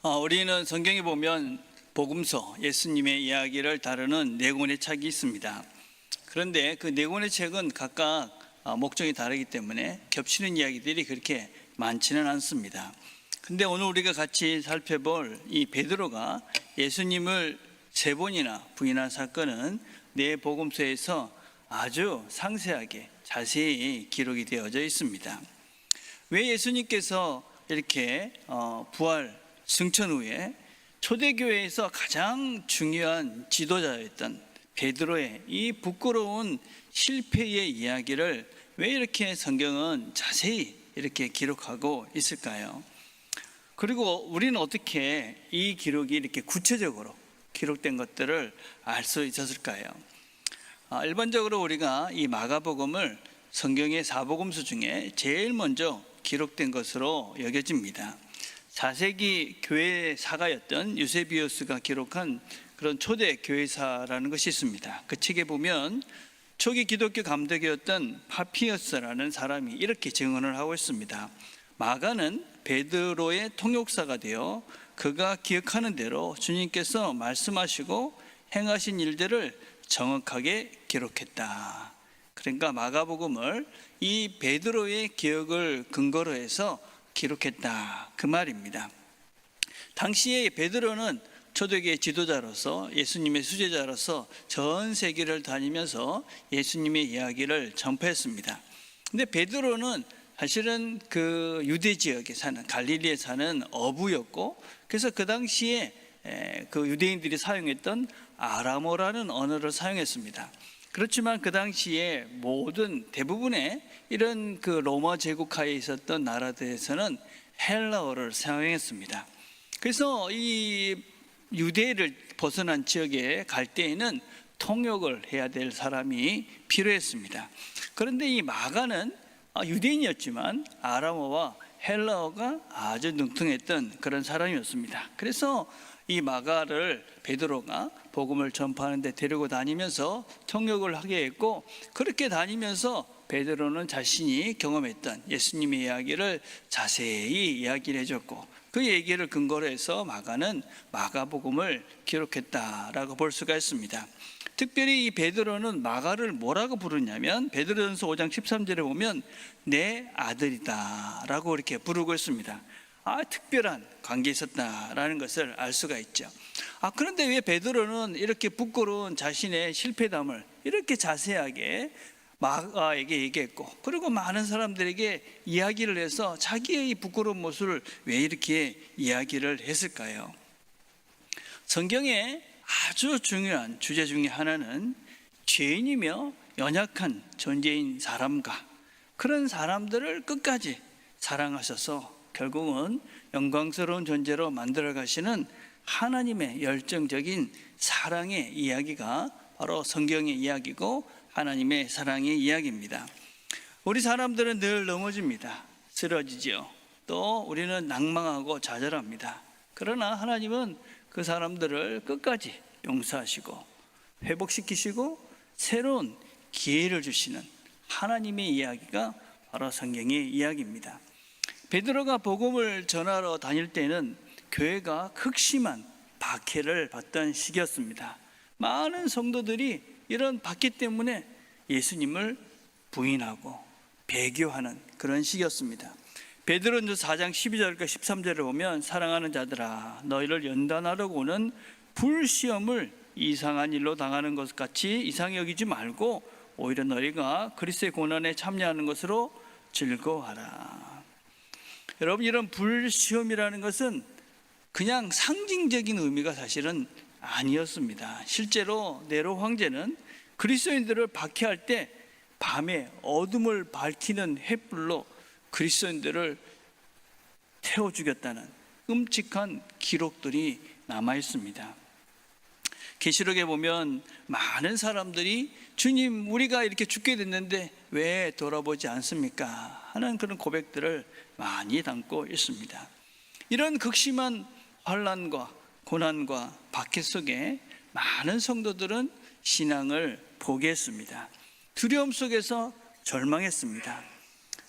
우리는 성경에 보면 복음서, 예수님의 이야기를 다루는 네 권의 책이 있습니다. 그런데 그 네 권의 책은 각각 목적이 다르기 때문에 겹치는 이야기들이 그렇게 많지는 않습니다. 근데 오늘 우리가 같이 살펴볼 이 베드로가 예수님을 세 번이나 부인한 사건은 네 복음서에서 아주 상세하게 자세히 기록이 되어져 있습니다. 왜 예수님께서 이렇게 부활 승천 후에 초대교회에서 가장 중요한 지도자였던 베드로의 이 부끄러운 실패의 이야기를 왜 이렇게 성경은 자세히 이렇게 기록하고 있을까요? 그리고 우리는 어떻게 이 기록이 이렇게 구체적으로 기록된 것들을 알 수 있었을까요? 일반적으로 우리가 이 마가복음을 성경의 사복음서 중에 제일 먼저 기록된 것으로 여겨집니다. 4세기 교회사가였던 유세비우스가 기록한 그런 초대 교회사라는 것이 있습니다. 그 책에 보면 초기 기독교 감독이었던 파피어스라는 사람이 이렇게 증언을 하고 있습니다. 마가는 베드로의 통역사가 되어 그가 기억하는 대로 주님께서 말씀하시고 행하신 일들을 정확하게 기록했다. 그러니까 마가복음을 이 베드로의 기억을 근거로 해서 기록했다, 그 말입니다. 당시에 베드로는 초대교회 지도자로서 예수님의 수제자로서 전 세계를 다니면서 예수님의 이야기를 전파했습니다. 근데 베드로는 사실은 그 유대 지역에 사는 갈릴리에 사는 어부였고, 그래서 그 당시에 그 유대인들이 사용했던 아람어라는 언어를 사용했습니다. 그렇지만 그 당시에 모든 대부분의 이런 그 로마 제국하에 있었던 나라들에서는 헬라어를 사용했습니다. 그래서 이 유대를 벗어난 지역에 갈 때에는 통역을 해야 될 사람이 필요했습니다. 그런데 이 마가는 유대인이었지만 아람어와 헬라어가 아주 능통했던 그런 사람이었습니다. 그래서 이 마가를 베드로가 복음을 전파하는 데 데리고 다니면서 통역을 하게 했고, 그렇게 다니면서 베드로는 자신이 경험했던 예수님의 이야기를 자세히 이야기를 해줬고, 그 얘기를 근거로 해서 마가는 마가복음을 기록했다라고 볼 수가 있습니다. 특별히 이 베드로는 마가를 뭐라고 부르냐면 베드로전서 5장 13절에 보면 내 아들이다 라고 이렇게 부르고 있습니다. 특별한 관계에 있었다라는 것을 알 수가 있죠. 그런데 왜 베드로는 이렇게 부끄러운 자신의 실패담을 이렇게 자세하게 마가에게 얘기했고, 그리고 많은 사람들에게 이야기를 해서 자기의 이 부끄러운 모습을 왜 이렇게 이야기를 했을까요? 성경에 아주 중요한 주제 중에 하나는 죄인이며 연약한 존재인 사람과 그런 사람들을 끝까지 사랑하셔서 결국은 영광스러운 존재로 만들어 가시는 하나님의 열정적인 사랑의 이야기가 바로 성경의 이야기고 하나님의 사랑의 이야기입니다. 우리 사람들은 늘 넘어집니다. 쓰러지죠. 또 우리는 낭망하고 좌절합니다. 그러나 하나님은 그 사람들을 끝까지 용서하시고 회복시키시고 새로운 기회를 주시는 하나님의 이야기가 바로 성경의 이야기입니다. 베드로가 복음을 전하러 다닐 때는 교회가 극심한 박해를 받던 시기였습니다. 많은 성도들이 이런 박해 때문에 예수님을 부인하고 배교하는 그런 시기였습니다. 베드로전서 4장 12절과 13절을 보면 사랑하는 자들아 너희를 연단하려고 오는 불시험을 이상한 일로 당하는 것 같이 이상히 여기지 말고 오히려 너희가 그리스도의 고난에 참여하는 것으로 즐거워하라. 여러분, 이런 불시험이라는 것은 그냥 상징적인 의미가 사실은 아니었습니다. 실제로 네로 황제는 그리스도인들을 박해할 때 밤에 어둠을 밝히는 횃불로 그리스도인들을 태워 죽였다는 끔찍한 기록들이 남아 있습니다. 계시록에 보면 많은 사람들이 주님, 우리가 이렇게 죽게 됐는데 왜 돌아보지 않습니까? 하는 그런 고백들을 많이 담고 있습니다. 이런 극심한 환난과 고난과 박해 속에 많은 성도들은 신앙을 포기했습니다. 두려움 속에서 절망했습니다.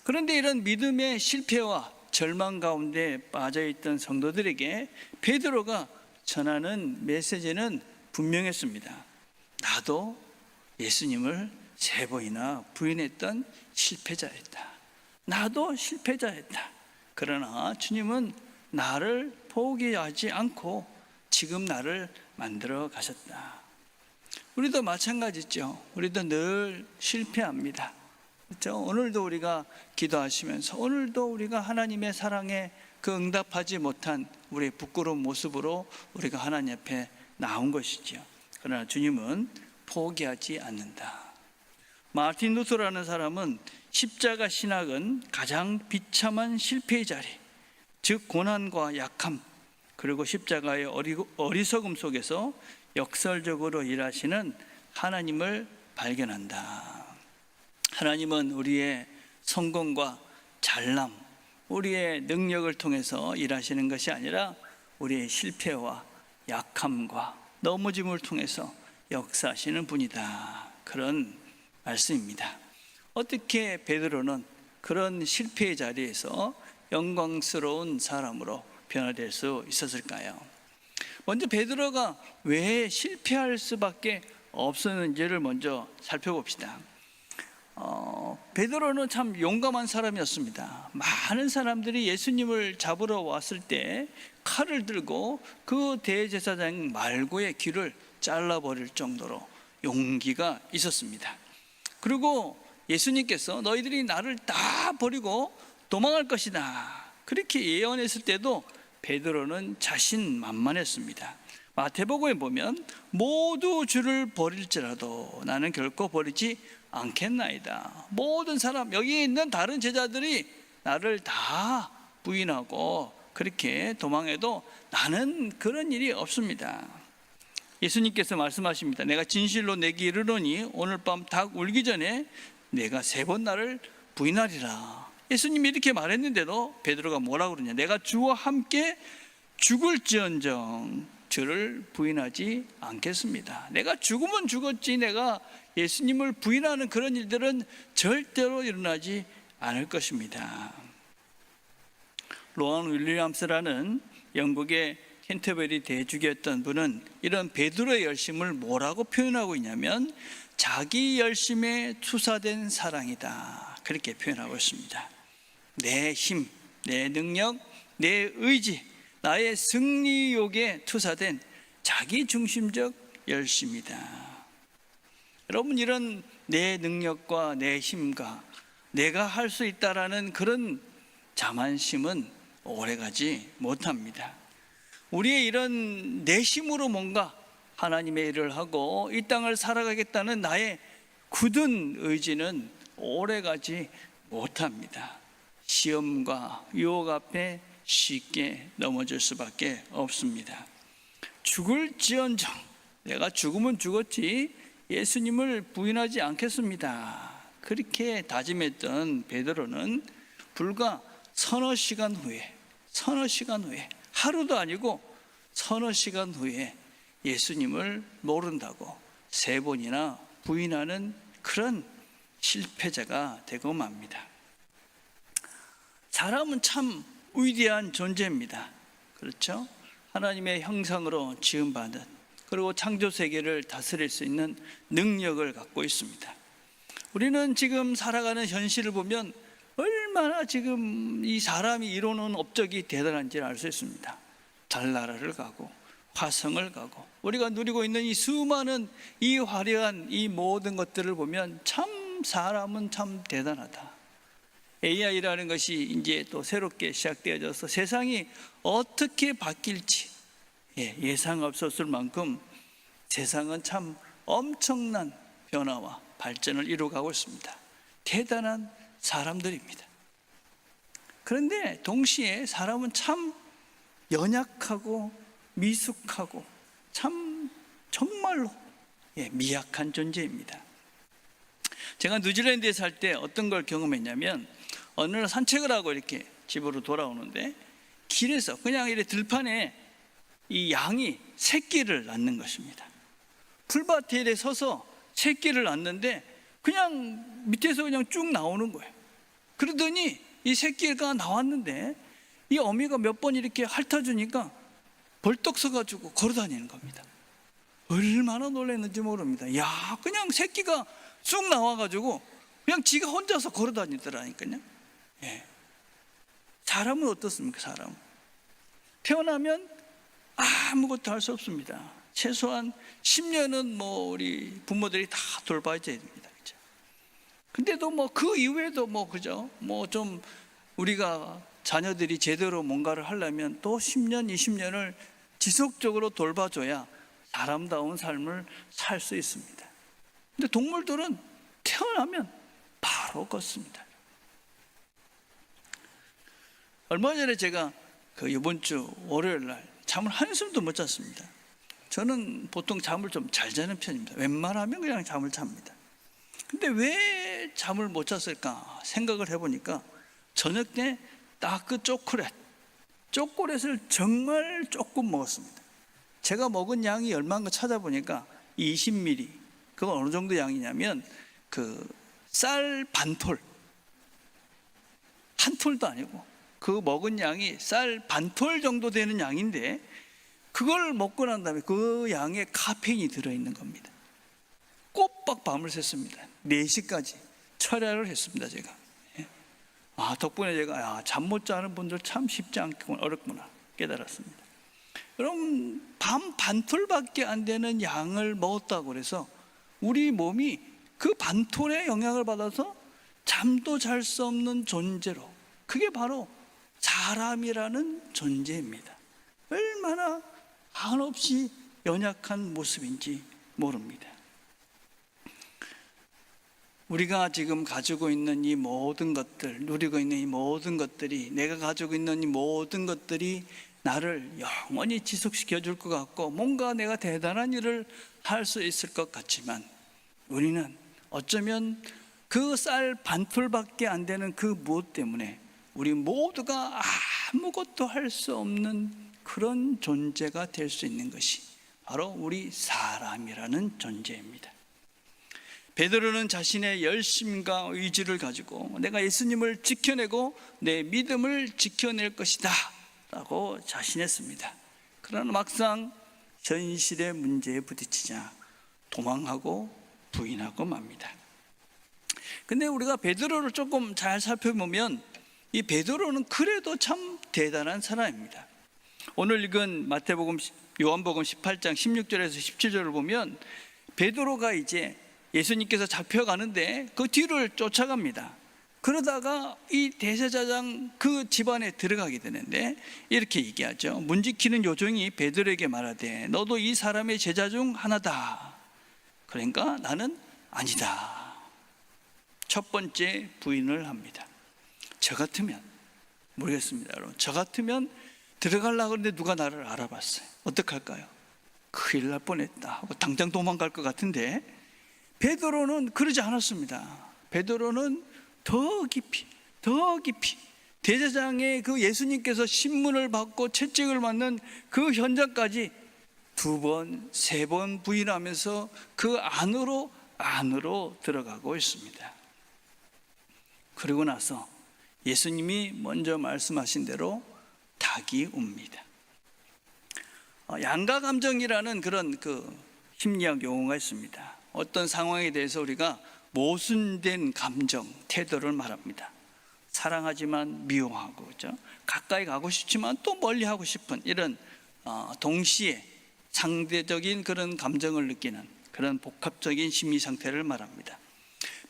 그런데 이런 믿음의 실패와 절망 가운데 빠져있던 성도들에게 베드로가 전하는 메시지는 분명했습니다. 나도 예수님을 3번이나 부인했던 실패자였다. 나도 실패자였다. 그러나 주님은 나를 포기하지 않고 지금 나를 만들어 가셨다. 우리도 마찬가지죠. 우리도 늘 실패합니다. 그렇죠? 오늘도 우리가 기도하시면서 오늘도 우리가 하나님의 사랑에 그 응답하지 못한 우리의 부끄러운 모습으로 우리가 하나님 앞에 나온 것이죠. 그러나 주님은 포기하지 않는다. 마틴 루터라는 사람은 십자가 신학은 가장 비참한 실패의 자리, 즉 고난과 약함, 그리고 십자가의 어리석음 속에서 역설적으로 일하시는 하나님을 발견한다. 하나님은 우리의 성공과 잘남, 우리의 능력을 통해서 일하시는 것이 아니라 우리의 실패와 약함과 넘어짐을 통해서 역사하시는 분이다. 그런 말씀입니다. 어떻게 베드로는 그런 실패의 자리에서 영광스러운 사람으로 변화될 수 있었을까요? 먼저 베드로가 왜 실패할 수밖에 없었는지를 먼저 살펴봅시다. 베드로는 참 용감한 사람이었습니다. 많은 사람들이 예수님을 잡으러 왔을 때 칼을 들고 그 대제사장 말고의 귀를 잘라버릴 정도로 용기가 있었습니다. 그리고 예수님께서 너희들이 나를 다 버리고 도망할 것이다, 그렇게 예언했을 때도 베드로는 자신만만했습니다. 마태복음에 보면 모두 주를 버릴지라도 나는 결코 버리지 않겠나이다. 모든 사람, 여기 있는 다른 제자들이 나를 다 부인하고 그렇게 도망해도 나는 그런 일이 없습니다. 예수님께서 말씀하십니다. 내가 진실로 내게 이르노니 오늘 밤 닭 울기 전에 내가 3번 나를 부인하리라. 예수님이 이렇게 말했는데도 베드로가 뭐라고 그러냐? 내가 주와 함께 죽을지언정 주를 부인하지 않겠습니다. 내가 죽으면 죽었지 내가 예수님을 부인하는 그런 일들은 절대로 일어나지 않을 것입니다. 로안 윌리엄스라는 영국의 캔터베리 대주교였던 분은 이런 베드로의 열심을 뭐라고 표현하고 있냐면 자기 열심에 투사된 사랑이다, 그렇게 표현하고 있습니다. 내 힘, 내 능력, 내 의지, 나의 승리욕에 투사된 자기 중심적 열심이다. 여러분, 이런 내 능력과 내 힘과 내가 할 수 있다라는 그런 자만심은 오래가지 못합니다. 우리의 이런 내심으로 뭔가 하나님의 일을 하고 이 땅을 살아가겠다는 나의 굳은 의지는 오래가지 못합니다. 시험과 유혹 앞에 쉽게 넘어질 수밖에 없습니다. 죽을지언정 내가 죽으면 죽었지 예수님을 부인하지 않겠습니다, 그렇게 다짐했던 베드로는 불과 서너 시간 후에 하루도 아니고 서너 시간 후에 예수님을 모른다고 3번이나 부인하는 그런 실패자가 되고 맙니다. 사람은 참 위대한 존재입니다. 그렇죠? 하나님의 형상으로 지음받은, 그리고 창조 세계를 다스릴 수 있는 능력을 갖고 있습니다. 우리는 지금 살아가는 현실을 보면 얼마나 지금 이 사람이 이루는 업적이 대단한지를 알 수 있습니다. 달나라를 가고 화성을 가고 우리가 누리고 있는 이 수많은 이 화려한 이 모든 것들을 보면 참 사람은 참 대단하다. AI라는 것이 이제 또 새롭게 시작되어져서 세상이 어떻게 바뀔지 예상 없었을 만큼 세상은 참 엄청난 변화와 발전을 이루어가고 있습니다. 대단한 사람들입니다. 그런데 동시에 사람은 참 연약하고 미숙하고 참 정말로 미약한 존재입니다. 제가 뉴질랜드에 살 때 어떤 걸 경험했냐면 어느 날 산책을 하고 이렇게 집으로 돌아오는데 길에서 그냥 이렇게 들판에 이 양이 새끼를 낳는 것입니다. 풀밭에 이렇게 서서 새끼를 낳는데 그냥 밑에서 그냥 쭉 나오는 거예요. 그러더니 이 새끼가 나왔는데 이 어미가 몇 번 이렇게 핥아주니까 벌떡 서가지고 걸어다니는 겁니다. 얼마나 놀랐는지 모릅니다. 야, 그냥 새끼가 쑥 나와가지고 그냥 지가 혼자서 걸어다니더라니까요. 예. 사람은 어떻습니까? 사람은 태어나면 아무것도 할 수 없습니다. 최소한 10년은 뭐 우리 부모들이 다 돌봐야 됩니다. 그죠? 근데도 뭐 그 이후에도 뭐 그죠? 뭐 좀 우리가 자녀들이 제대로 뭔가를 하려면 또 10년, 20년을 지속적으로 돌봐줘야 사람다운 삶을 살 수 있습니다. 근데 동물들은 태어나면 바로 걷습니다. 얼마 전에 제가 이번 주 월요일 날 잠을 한숨도 못 잤습니다. 저는 보통 잠을 좀 잘 자는 편입니다. 웬만하면 그냥 잠을 잡니다. 근데 왜 잠을 못 잤을까 생각을 해보니까 저녁 때 다크 초콜릿을 정말 조금 먹었습니다. 제가 먹은 양이 얼마인가 찾아보니까 20ml. 그건 어느 정도 양이냐면 쌀 반톨, 한 톨도 아니고 그 먹은 양이 쌀 반톨 정도 되는 양인데 그걸 먹고 난 다음에 그 양에 카페인이 들어있는 겁니다. 꼬박 밤을 샜습니다. 4시까지 철야를 했습니다. 제가. 덕분에 제가 잠 못 자는 분들 참 쉽지 않고 어렵구나 깨달았습니다. 그럼 밤 반톨밖에 안 되는 양을 먹었다고 그래서 우리 몸이 그 반톨의 영향을 받아서 잠도 잘 수 없는 존재로, 그게 바로 사람이라는 존재입니다. 얼마나 한없이 연약한 모습인지 모릅니다. 우리가 지금 가지고 있는 이 모든 것들, 누리고 있는 이 모든 것들이, 내가 가지고 있는 이 모든 것들이 나를 영원히 지속시켜 줄 것 같고 뭔가 내가 대단한 일을 할 수 있을 것 같지만 우리는 어쩌면 그 쌀 반톨밖에 안 되는 그 무엇 때문에 우리 모두가 아무것도 할 수 없는 그런 존재가 될 수 있는 것이 바로 우리 사람이라는 존재입니다. 베드로는 자신의 열심과 의지를 가지고 내가 예수님을 지켜내고 내 믿음을 지켜낼 것이다 라고 자신했습니다. 그러나 막상 현실의 문제에 부딪히자 도망하고 부인하고 맙니다. 근데 우리가 베드로를 조금 잘 살펴보면 이 베드로는 그래도 참 대단한 사람입니다. 오늘 읽은 요한복음 18장 16절에서 17절을 보면 베드로가 이제 예수님께서 잡혀가는데 그 뒤를 쫓아갑니다. 그러다가 이 대제사장 그 집안에 들어가게 되는데 이렇게 얘기하죠. 문 지키는 요정이 베드로에게 말하되 너도 이 사람의 제자 중 하나다. 그러니까 나는 아니다. 첫 번째 부인을 합니다. 저 같으면 모르겠습니다. 여러분. 저 같으면 들어가려고 하는데 누가 나를 알아봤어요. 어떡할까요? 큰일 날 뻔했다 하고 당장 도망갈 것 같은데 베드로는 그러지 않았습니다. 베드로는 더 깊이 대제사장의 그 예수님께서 신문을 받고 채찍을 맞는 그 현장까지 2번, 3번 부인하면서 그 안으로 들어가고 있습니다. 그리고 나서 예수님이 먼저 말씀하신 대로 닭이 웁니다. 양가 감정이라는 그런 심리학 용어가 있습니다. 어떤 상황에 대해서 우리가 모순된 감정, 태도를 말합니다. 사랑하지만 미워하고, 그렇죠? 가까이 가고 싶지만 또 멀리 하고 싶은 이런 동시에 상대적인 그런 감정을 느끼는 그런 복합적인 심리 상태를 말합니다.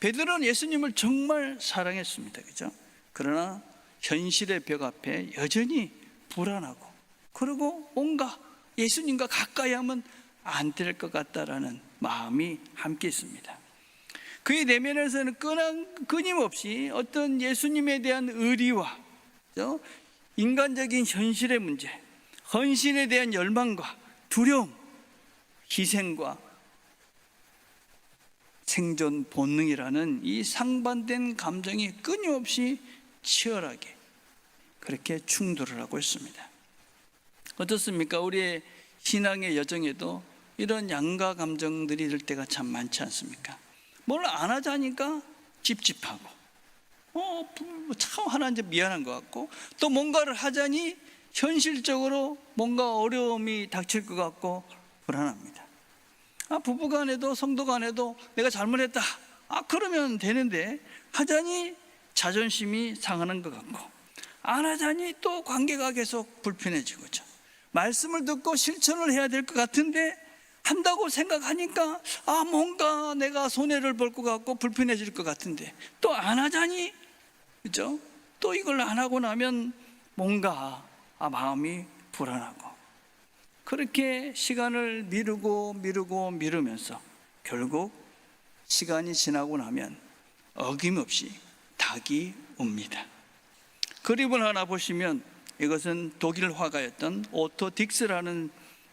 베드로는 예수님을 정말 사랑했습니다. 그렇죠? 그러나 현실의 벽 앞에 여전히 불안하고 그리고 뭔가 예수님과 가까이 하면 안 될 것 같다라는 마음이 함께 있습니다. 그의 내면에서는 끊임없이 어떤 예수님에 대한 의리와 인간적인 현실의 문제, 헌신에 대한 열망과 두려움, 희생과 생존 본능이라는 이 상반된 감정이 끊임없이 치열하게 그렇게 충돌을 하고 있습니다. 어떻습니까? 우리의 신앙의 여정에도 이런 양가 감정들이 들 때가 참 많지 않습니까? 뭘 안 하자니까 찝찝하고 참 하나님 미안한 것 같고, 또 뭔가를 하자니 현실적으로 뭔가 어려움이 닥칠 것 같고 불안합니다. 부부 간에도 성도 간에도 내가 잘못했다, 그러면 되는데 하자니 자존심이 상하는 것 같고, 안 하자니 또 관계가 계속 불편해지고, 말씀을 듣고 실천을 해야 될 것 같은데 한다고 생각하니까 뭔가 내가 손해를 볼 것 같고 불편해질 것 같은데 또 안 하자니, 그죠? 또 이걸 안 하고 나면 뭔가 마음이 불안하고, 그렇게 시간을 미루면서 결국 시간이 지나고 나면 어김없이 닭이 옵니다. 그림을 하나 보시면 이것은 독일 화가였던 오토 딕스라는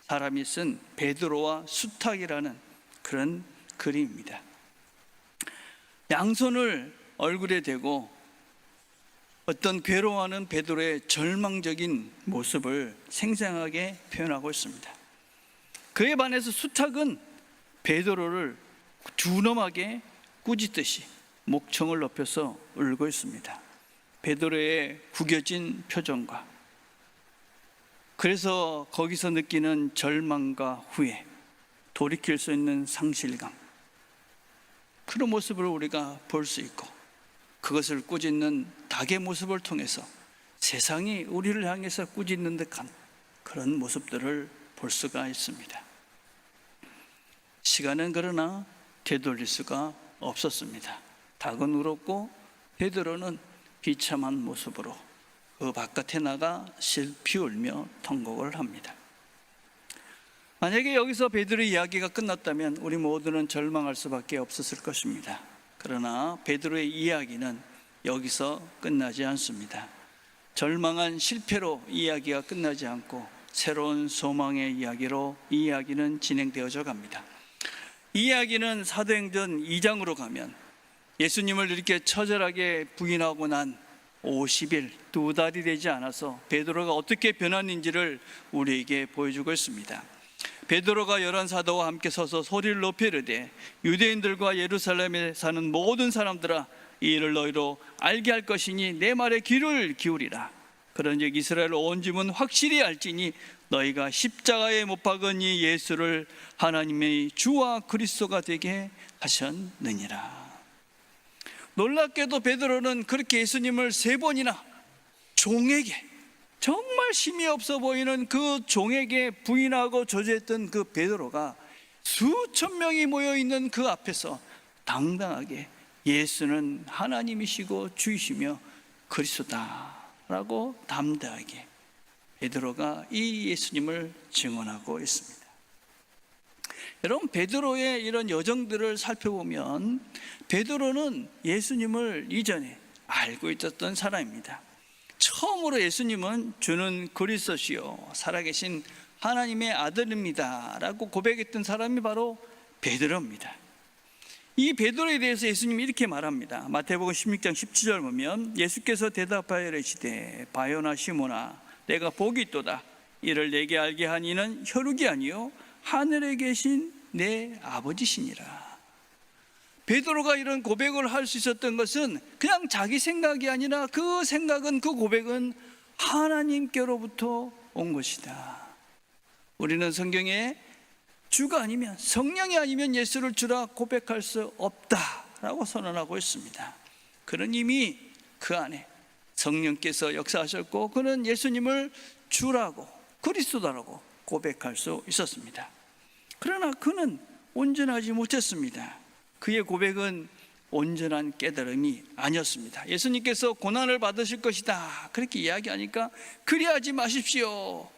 사람이 쓴 베드로와 수탉이라는 그런 그림입니다. 양손을 얼굴에 대고 어떤 괴로워하는 베드로의 절망적인 모습을 생생하게 표현하고 있습니다. 그에 반해서 수탉은 베드로를 둔엄하게 꾸짖듯이 목청을 높여서 울고 있습니다. 베드로의 구겨진 표정과, 그래서 거기서 느끼는 절망과 후회, 돌이킬 수 있는 상실감, 그런 모습을 우리가 볼 수 있고, 그것을 꾸짖는 닭의 모습을 통해서 세상이 우리를 향해서 꾸짖는 듯한 그런 모습들을 볼 수가 있습니다. 시간은 그러나 되돌릴 수가 없었습니다. 닭은 울었고 베드로는 비참한 모습으로 그 바깥에 나가 슬피 울며 통곡을 합니다. 만약에 여기서 베드로의 이야기가 끝났다면 우리 모두는 절망할 수밖에 없었을 것입니다. 그러나 베드로의 이야기는 여기서 끝나지 않습니다. 절망한 실패로 이야기가 끝나지 않고 새로운 소망의 이야기로 이 이야기는 진행되어져 갑니다. 이 이야기는 사도행전 2장으로 가면 예수님을 이렇게 처절하게 부인하고 난 50일, 2달이 되지 않아서 베드로가 어떻게 변했는지를 우리에게 보여주고 있습니다. 베드로가 열한 사도와 함께 서서 소리를 높여 이르되 유대인들과 예루살렘에 사는 모든 사람들아, 이 일을 너희로 알게 할 것이니 내 말에 귀를 기울이라. 그런즉 이스라엘 온 집은 확실히 알지니 너희가 십자가에 못 박은 이 예수를 하나님의 주와 그리스도가 되게 하셨느니라. 놀랍게도 베드로는 그렇게 예수님을 3번이나 종에게, 정말 힘이 없어 보이는 그 종에게 부인하고 저주했던 그 베드로가 수천 명이 모여있는 그 앞에서 당당하게 예수는 하나님이시고 주이시며 그리스도다라고 담대하게 베드로가 이 예수님을 증언하고 있습니다. 여러분, 베드로의 이런 여정들을 살펴보면 베드로는 예수님을 이전에 알고 있었던 사람입니다. 처음으로 예수님은 주는 그리스도시요 살아계신 하나님의 아들입니다 라고 고백했던 사람이 바로 베드로입니다. 이 베드로에 대해서 예수님이 이렇게 말합니다. 마태복음 16장 17절 보면 예수께서 대답하여 이르시되 바요나 시몬아 내가 복이 있도다. 이를 내게 알게 한 이는 혈육이 아니요 하늘에 계신 내 아버지시니라. 베드로가 이런 고백을 할 수 있었던 것은 그냥 자기 생각이 아니라 그 생각은, 그 고백은 하나님께로부터 온 것이다. 우리는 성경에 주가 아니면, 성령이 아니면 예수를 주라 고백할 수 없다라고 선언하고 있습니다. 그는 이미 그 안에 성령께서 역사하셨고 그는 예수님을 주라고, 그리스도다라고 고백할 수 있었습니다. 그러나 그는 온전하지 못했습니다. 그의 고백은 온전한 깨달음이 아니었습니다. 예수님께서 고난을 받으실 것이다 그렇게 이야기하니까 그리하지 마십시오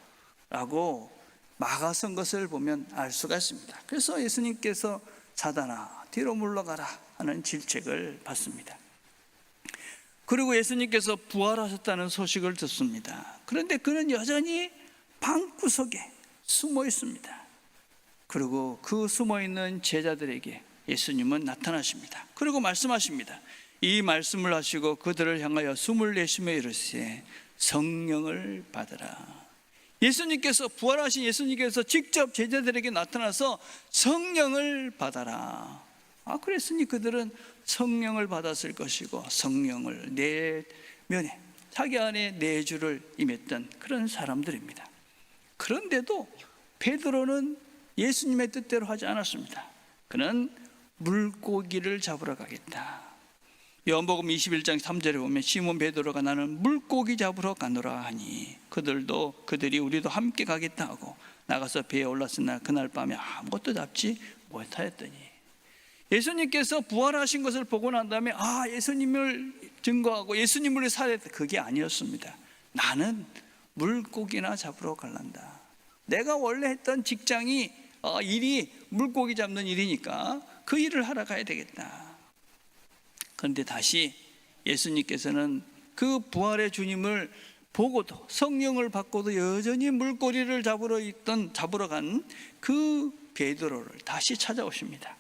라고 막아선 것을 보면 알 수가 있습니다. 그래서 예수님께서 사단아 뒤로 물러가라 하는 질책을 받습니다. 그리고 예수님께서 부활하셨다는 소식을 듣습니다. 그런데 그는 여전히 방구석에 숨어 있습니다. 그리고 그 숨어있는 제자들에게 예수님은 나타나십니다. 그리고 말씀하십니다. 이 말씀을 하시고 그들을 향하여 숨을 내쉬며 이르시되 성령을 받으라. 예수님께서, 부활하신 예수님께서 직접 제자들에게 나타나서 성령을 받아라. 그랬으니 그들은 성령을 받았을 것이고 성령을 내면에 자기 안에 내주를 임했던 그런 사람들입니다. 그런데도 베드로는 예수님의 뜻대로 하지 않았습니다. 그는 물고기를 잡으러 가겠다. 요한복음 21장 3절에 보면 시몬 베드로가 나는 물고기 잡으러 가노라 하니 그들이 우리도 함께 가겠다 하고 나가서 배에 올랐으나 그날 밤에 아무것도 잡지 못하였더니, 예수님께서 부활하신 것을 보고 난 다음에 예수님을 증거하고 예수님을 살했다, 그게 아니었습니다. 나는 물고기나 잡으러 갈란다. 내가 원래 했던 직장이 일이 물고기 잡는 일이니까 그 일을 하러 가야 되겠다. 그런데 다시 예수님께서는 그 부활의 주님을 보고도 성령을 받고도 여전히 물고기를 잡으러 간 그 베드로를 다시 찾아오십니다.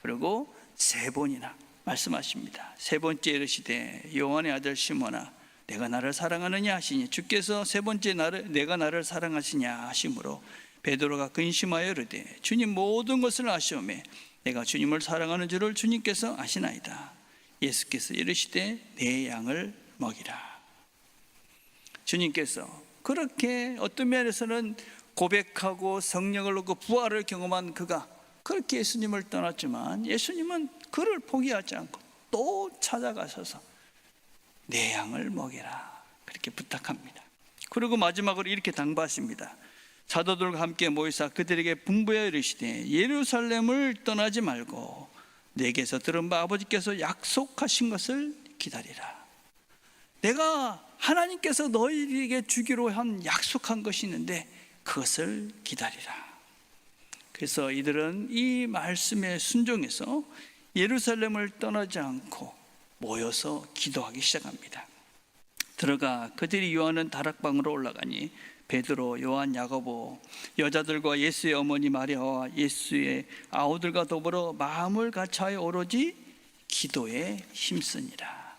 그리고 3번이나 말씀하십니다. 3번째 이르시되 요한의 아들 시몬아 내가 나를 사랑하느냐 하시니 주께서 3번째 내가 나를 사랑하시냐 하심으로 베드로가 근심하여 이르되 주님 모든 것을 아시오매 내가 주님을 사랑하는 줄을 주님께서 아시나이다. 예수께서 이르시되 내 양을 먹이라. 주님께서 그렇게 어떤 면에서는 고백하고 성령을 얻고 부활을 경험한 그가 그렇게 예수님을 떠났지만 예수님은 그를 포기하지 않고 또 찾아가셔서 내 양을 먹이라 그렇게 부탁합니다. 그리고 마지막으로 이렇게 당부하십니다. 사도들과 함께 모이사 그들에게 분부하여 이르시되 예루살렘을 떠나지 말고 내게서 들은 바 아버지께서 약속하신 것을 기다리라. 내가 하나님께서 너희에게 주기로 한 약속한 것이 있는데 그것을 기다리라. 그래서 이들은 이 말씀에 순종해서 예루살렘을 떠나지 않고 모여서 기도하기 시작합니다. 들어가 그들이 요하는 다락방으로 올라가니 베드로, 요한, 야고보, 여자들과 예수의 어머니 마리아와 예수의 아우들과 더불어 마음을 같이하여 오로지 기도에 힘쓰니라.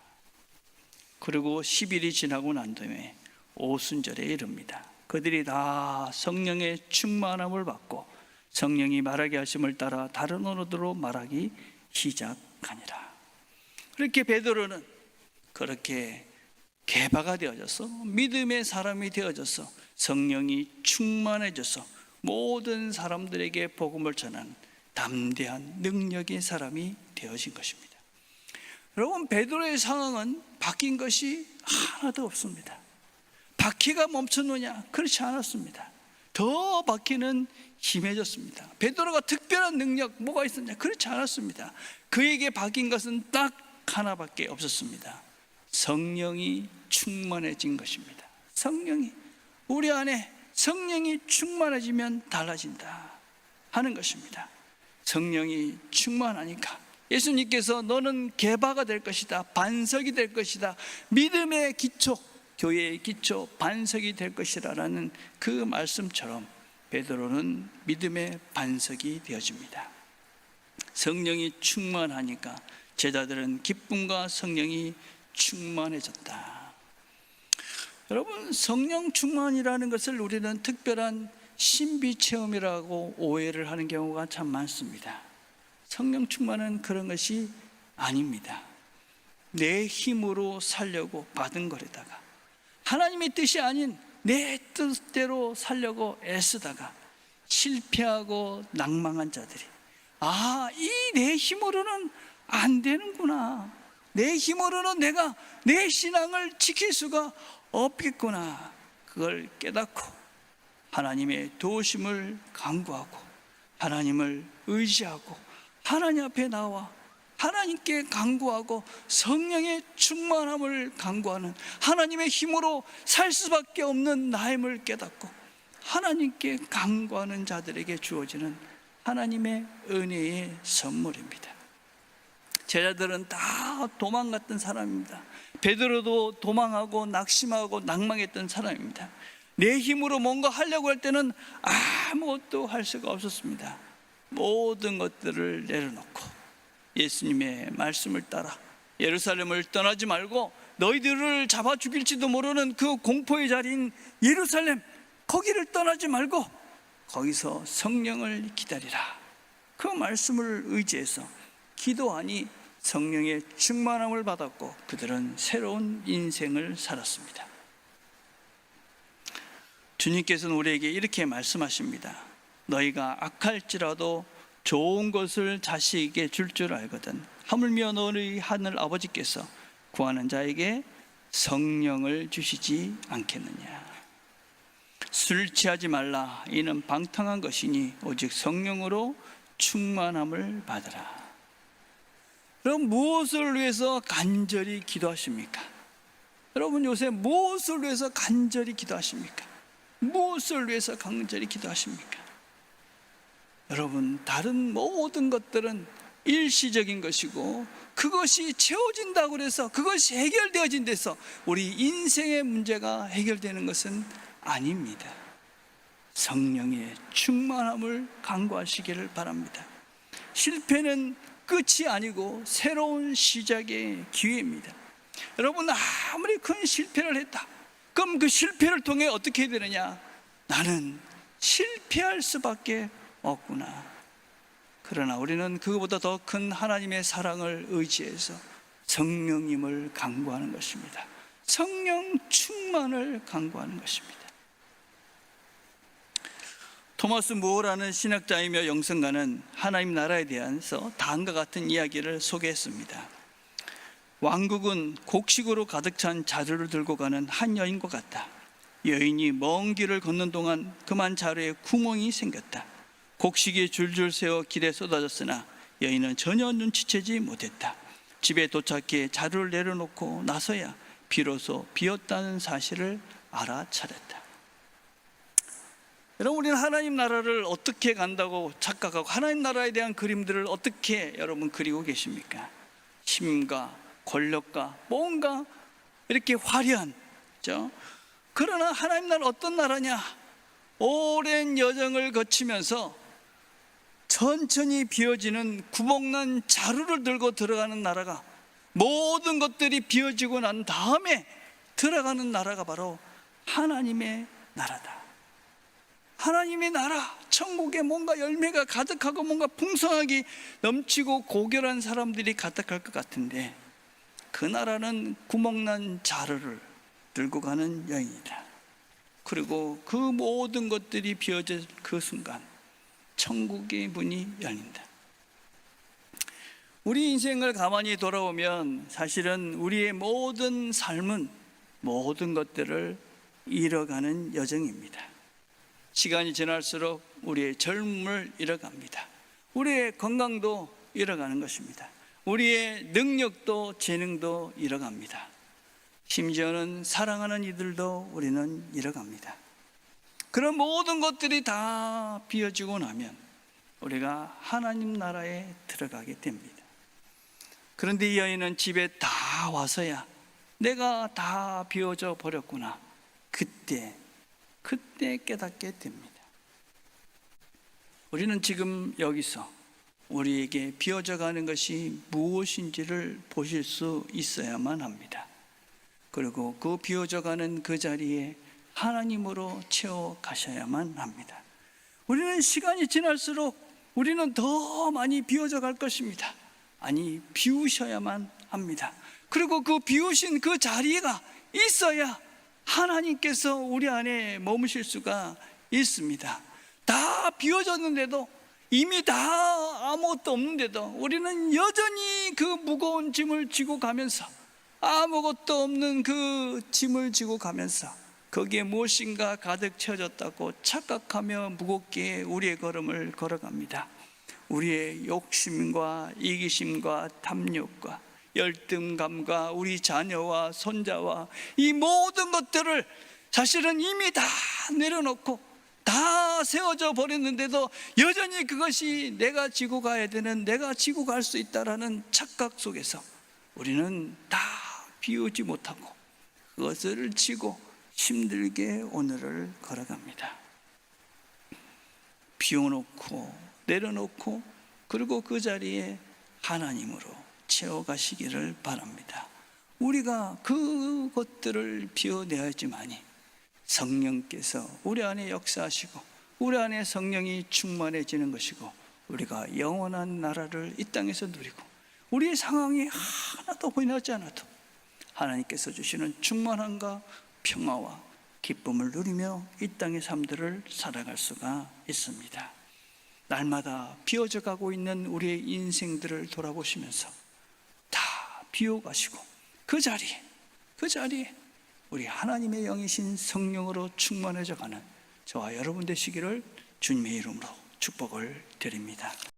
그리고 10일이 지나고 난 다음에 오순절에 이릅니다. 그들이 다 성령의 충만함을 받고 성령이 말하게 하심을 따라 다른 언어로 말하기 시작하니라. 그렇게 베드로는 그렇게 개바가 되어져서 믿음의 사람이 되어져서 성령이 충만해져서 모든 사람들에게 복음을 전하는 담대한 능력의 사람이 되어진 것입니다. 여러분, 베드로의 상황은 바뀐 것이 하나도 없습니다. 바퀴가 멈췄느냐? 그렇지 않았습니다. 더 바퀴는 심해졌습니다. 베드로가 특별한 능력 뭐가 있었냐? 그렇지 않았습니다. 그에게 바뀐 것은 딱 하나밖에 없었습니다. 성령이 충만해진 것입니다. 성령이 우리 안에 성령이 충만해지면 달라진다 하는 것입니다. 성령이 충만하니까 예수님께서 너는 개바가 될 것이다, 반석이 될 것이다, 믿음의 기초, 교회의 기초, 반석이 될 것이라는 그 말씀처럼 베드로는 믿음의 반석이 되어집니다. 성령이 충만하니까 제자들은 기쁨과 성령이 충만해졌다. 여러분, 성령 충만이라는 것을 우리는 특별한 신비 체험이라고 오해를 하는 경우가 참 많습니다. 성령 충만은 그런 것이 아닙니다. 내 힘으로 살려고 받은 거래다가 하나님의 뜻이 아닌 내 뜻대로 살려고 애쓰다가 실패하고 낭망한 자들이 이 내 힘으로는 안 되는구나, 내 힘으로는 내가 내 신앙을 지킬 수가 없겠구나, 그걸 깨닫고 하나님의 도우심을 간구하고 하나님을 의지하고 하나님 앞에 나와 하나님께 간구하고 성령의 충만함을 간구하는, 하나님의 힘으로 살 수밖에 없는 나임을 깨닫고 하나님께 간구하는 자들에게 주어지는 하나님의 은혜의 선물입니다. 제자들은 다 도망갔던 사람입니다. 베드로도 도망하고 낙심하고 낭망했던 사람입니다. 내 힘으로 뭔가 하려고 할 때는 아무것도 할 수가 없었습니다. 모든 것들을 내려놓고 예수님의 말씀을 따라 예루살렘을 떠나지 말고 너희들을 잡아 죽일지도 모르는 그 공포의 자리인 예루살렘, 거기를 떠나지 말고 거기서 성령을 기다리라. 그 말씀을 의지해서 기도하니 성령의 충만함을 받았고 그들은 새로운 인생을 살았습니다. 주님께서는 우리에게 이렇게 말씀하십니다. 너희가 악할지라도 좋은 것을 자식에게 줄 줄 알거든 하물며 너희 하늘 아버지께서 구하는 자에게 성령을 주시지 않겠느냐. 술 취하지 말라. 이는 방탕한 것이니 오직 성령으로 충만함을 받으라. 그럼 무엇을 위해서 간절히 기도하십니까? 여러분 요새 무엇을 위해서 간절히 기도하십니까? 무엇을 위해서 간절히 기도하십니까? 여러분 다른 모든 것들은 일시적인 것이고 그것이 채워진다고 해서 그것이 해결되어진 데서 우리 인생의 문제가 해결되는 것은 아닙니다. 성령의 충만함을 간구하시기를 바랍니다. 실패는 끝이 아니고 새로운 시작의 기회입니다. 여러분 아무리 큰 실패를 했다. 그럼 그 실패를 통해 어떻게 해야 되느냐? 나는 실패할 수밖에 없구나. 그러나 우리는 그것보다 더 큰 하나님의 사랑을 의지해서 성령님을 간구하는 것입니다. 성령 충만을 간구하는 것입니다. 토마스 무어라는 신학자이며 영성가는 하나님 나라에 대해서 다음과 같은 이야기를 소개했습니다. 왕국은 곡식으로 가득 찬 자루를 들고 가는 한 여인과 같다. 여인이 먼 길을 걷는 동안 그만 자루에 구멍이 생겼다. 곡식이 줄줄 세워 길에 쏟아졌으나 여인은 전혀 눈치채지 못했다. 집에 도착해 자루를 내려놓고 나서야 비로소 비었다는 사실을 알아차렸다. 여러분 우리는 하나님 나라를 어떻게 간다고 착각하고 하나님 나라에 대한 그림들을 어떻게 여러분 그리고 계십니까? 힘과 권력과 뭔가 이렇게 화려한, 그렇죠? 그러나 하나님 나라 어떤 나라냐? 오랜 여정을 거치면서 천천히 비어지는 구멍난 자루를 들고 들어가는 나라가, 모든 것들이 비어지고 난 다음에 들어가는 나라가 바로 하나님의 나라다. 하나님의 나라, 천국에 뭔가 열매가 가득하고 뭔가 풍성하게 넘치고 고결한 사람들이 가득할 것 같은데 그 나라는 구멍난 자루를 들고 가는 여인이다. 그리고 그 모든 것들이 비어질 그 순간 천국의 문이 열린다. 우리 인생을 가만히 돌아보면 사실은 우리의 모든 삶은 모든 것들을 잃어가는 여정입니다. 시간이 지날수록 우리의 젊음을 잃어갑니다. 우리의 건강도 잃어가는 것입니다. 우리의 능력도 재능도 잃어갑니다. 심지어는 사랑하는 이들도 우리는 잃어갑니다. 그런 모든 것들이 다 비어지고 나면 우리가 하나님 나라에 들어가게 됩니다. 그런데 이 여인은 집에 다 와서야 내가 다 비워져 버렸구나. 그때 깨닫게 됩니다. 우리는 지금 여기서 우리에게 비어져 가는 것이 무엇인지를 보실 수 있어야만 합니다. 그리고 그 비어져 가는 그 자리에 하나님으로 채워 가셔야만 합니다. 우리는 시간이 지날수록 우리는 더 많이 비워져 갈 것입니다. 아니, 비우셔야만 합니다. 그리고 그 비우신 그 자리가 있어야 하나님께서 우리 안에 머무실 수가 있습니다. 다 비워졌는데도, 이미 다 아무것도 없는데도 우리는 여전히 그 무거운 짐을 지고 가면서, 아무것도 없는 그 짐을 지고 가면서 거기에 무엇인가 가득 채워졌다고 착각하며 무겁게 우리의 걸음을 걸어갑니다. 우리의 욕심과 이기심과 탐욕과 열등감과 우리 자녀와 손자와 이 모든 것들을 사실은 이미 다 내려놓고 다 세워져 버렸는데도 여전히 그것이 내가 지고 가야 되는, 내가 지고 갈 수 있다라는 착각 속에서 우리는 다 비우지 못하고 그것을 지고 힘들게 오늘을 걸어갑니다. 비워놓고 내려놓고 그리고 그 자리에 하나님으로 채워가시기를 바랍니다. 우리가 그것들을 비워내야지만이 성령께서 우리 안에 역사하시고 우리 안에 성령이 충만해지는 것이고 우리가 영원한 나라를 이 땅에서 누리고 우리의 상황이 하나도 보이지 않아도 하나님께서 주시는 충만함과 평화와 기쁨을 누리며 이 땅의 삶들을 살아갈 수가 있습니다. 날마다 비워져 가고 있는 우리의 인생들을 돌아보시면서 다 비워가시고 그 자리에 우리 하나님의 영이신 성령으로 충만해져 가는 저와 여러분 되시기를 주님의 이름으로 축복을 드립니다.